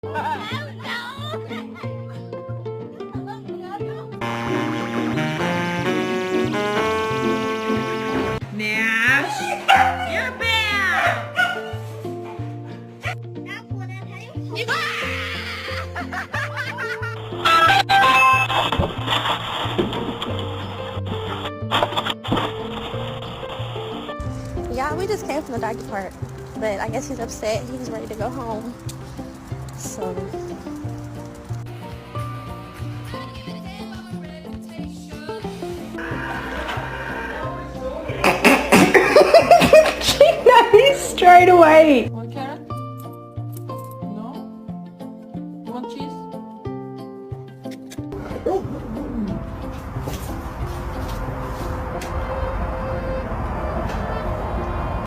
You're bad. Yeah, we just came from the doggy park, but I guess he's upset. He's ready to go home. So. She knows straight away.